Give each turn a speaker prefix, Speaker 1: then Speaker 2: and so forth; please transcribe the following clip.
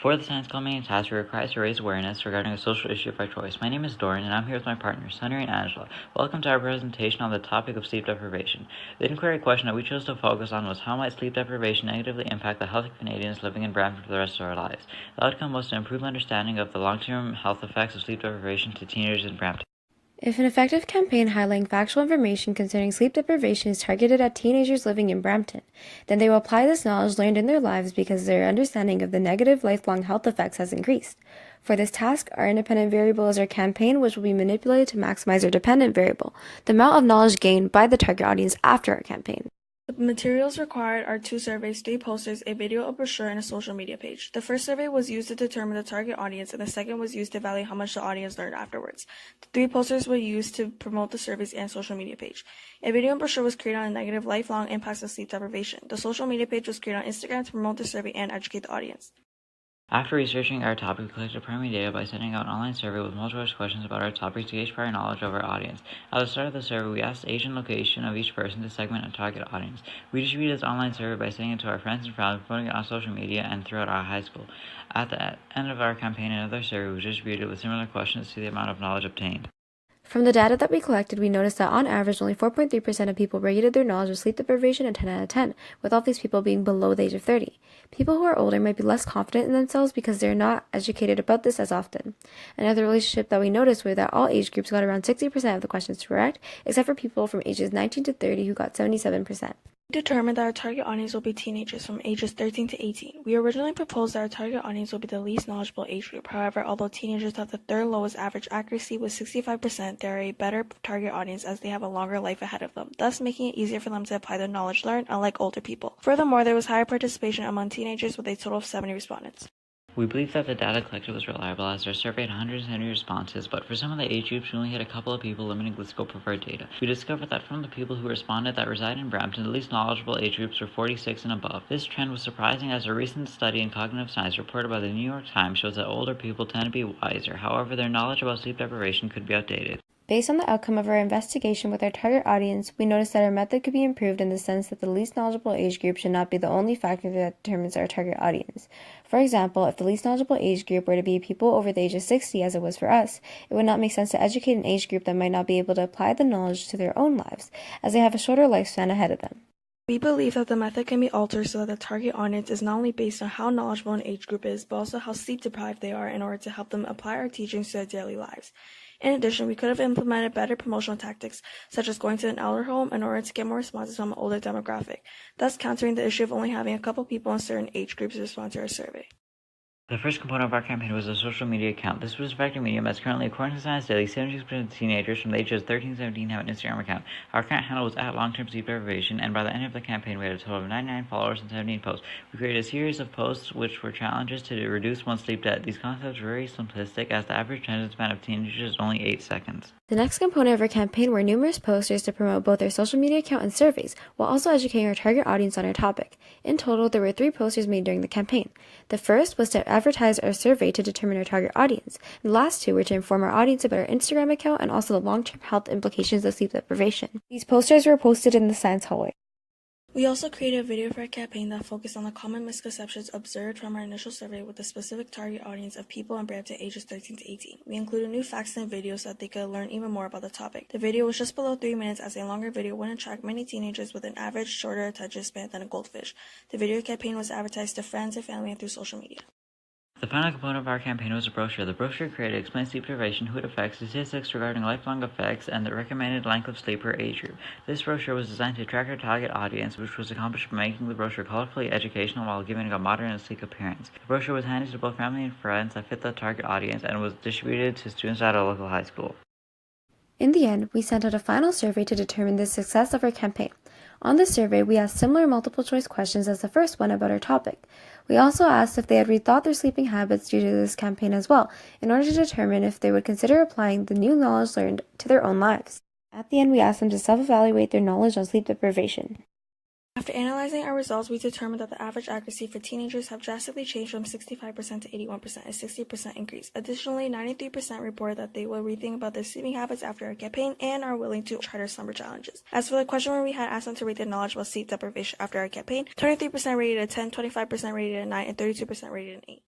Speaker 1: For the Science Culminating task, we require to raise awareness regarding a social issue of our choice. My name is Doran, and I'm here with my partners, Sunny and Angela. Welcome to our presentation on the topic of sleep deprivation. The inquiry question that we chose to focus on was how might sleep deprivation negatively impact the health of Canadians living in Brampton for the rest of our lives. The outcome was to improve understanding of the long-term health effects of sleep deprivation to teenagers in Brampton.
Speaker 2: If an effective campaign highlighting factual information concerning sleep deprivation is targeted at teenagers living in Brampton, then they will apply this knowledge learned in their lives because their understanding of the negative lifelong health effects has increased. For this task, our independent variable is our campaign, which will be manipulated to maximize our dependent variable, the amount of knowledge gained by the target audience after our campaign.
Speaker 3: The materials required are 2 surveys, 3 posters, a video, a brochure, and a social media page. The first survey was used to determine the target audience, and the second was used to evaluate how much the audience learned afterwards. The 3 posters were used to promote the surveys and social media page. A video and brochure was created on the negative lifelong impacts of sleep deprivation. The social media page was created on Instagram to promote the survey and educate the audience.
Speaker 1: After researching our topic, we collected primary data by sending out an online survey with multiple choice questions about our topic to gauge prior knowledge of our audience. At the start of the survey, we asked the age and location of each person to segment a target audience. We distributed this online survey by sending it to our friends and family, promoting it on social media, and throughout our high school. At the end of our campaign, another survey was distributed with similar questions to the amount of knowledge obtained.
Speaker 2: From the data that we collected, we noticed that on average, only 4.3% of people rated their knowledge of sleep deprivation a 10 out of 10, with all these people being below the age of 30. People who are older might be less confident in themselves because they're not educated about this as often. Another relationship that we noticed was that all age groups got around 60% of the questions correct, except for people from ages 19 to 30 who got 77%.
Speaker 3: We determined that our target audience will be teenagers from ages 13 to 18. We originally proposed that our target audience will be the least knowledgeable age group. However, although teenagers have the third lowest average accuracy with 65%, they are a better target audience as they have a longer life ahead of them, thus making it easier for them to apply the knowledge learned, unlike older people. Furthermore, there was higher participation among teenagers with a total of 70 respondents.
Speaker 1: We believe that the data collected was reliable as our survey had 170 responses, but for some of the age groups we only had a couple of people limiting the scope of our data. We discovered that from the people who responded that reside in Brampton, the least knowledgeable age groups were 46 and above. This trend was surprising as a recent study in cognitive science reported by the New York Times shows that older people tend to be wiser, however their knowledge about sleep deprivation could be outdated.
Speaker 2: Based on the outcome of our investigation with our target audience, we noticed that our method could be improved in the sense that the least knowledgeable age group should not be the only factor that determines our target audience. For example, if the least knowledgeable age group were to be people over the age of 60, as it was for us, it would not make sense to educate an age group that might not be able to apply the knowledge to their own lives, as they have a shorter lifespan ahead of them.
Speaker 3: We believe that the method can be altered so that the target audience is not only based on how knowledgeable an age group is, but also how sleep deprived they are in order to help them apply our teachings to their daily lives. In addition, we could have implemented better promotional tactics, such as going to an elder home in order to get more responses from an older demographic, thus countering the issue of only having a couple people in certain age groups respond to our survey.
Speaker 1: The first component of our campaign was a social media account. This was effective medium as currently, according to Science Daily, 76% of teenagers from the ages 13 to 17 have an Instagram account. Our account handle was at long-term sleep deprivation, and by the end of the campaign, we had a total of 99 followers and 17 posts. We created a series of posts which were challenges to reduce one's sleep debt. These concepts were very simplistic as the average attention span of teenagers is only 8 seconds.
Speaker 2: The next component of our campaign were numerous posters to promote both our social media account and surveys, while also educating our target audience on our topic. In total, there were 3 posters made during the campaign. The first was to advertise our survey to determine our target audience. The last 2 were to inform our audience about our Instagram account and also the long-term health implications of sleep deprivation. These posters were posted in the science hallway.
Speaker 3: We also created a video for our campaign that focused on the common misconceptions observed from our initial survey with the specific target audience of people in Brampton ages 13 to 18. We included new facts in the video so that they could learn even more about the topic. The video was just below 3 minutes as a longer video would attract many teenagers with an average shorter attention span than a goldfish. The video campaign was advertised to friends and family and through social media.
Speaker 1: The final component of our campaign was a brochure. The brochure created explains sleep deprivation, who it affects, statistics regarding lifelong effects, and the recommended length of sleep per age group. This brochure was designed to attract our target audience, which was accomplished by making the brochure colorfully educational while giving it a modern and sleek appearance. The brochure was handed to both family and friends that fit the target audience and was distributed to students at a local high school.
Speaker 2: In the end, we sent out a final survey to determine the success of our campaign. On the survey, we asked similar multiple-choice questions as the first one about our topic. We also asked if they had rethought their sleeping habits due to this campaign as well, in order to determine if they would consider applying the new knowledge learned to their own lives. At the end, we asked them to self-evaluate their knowledge on sleep deprivation.
Speaker 3: After analyzing our results, we determined that the average accuracy for teenagers have drastically changed from 65% to 81%, a 60% increase. Additionally, 93% reported that they will rethink about their sleeping habits after our campaign and are willing to try their slumber challenges. As for the question where we had asked them to rate their knowledge about sleep deprivation after our campaign, 23% rated a 10, 25% rated a 9, and 32% rated an 8.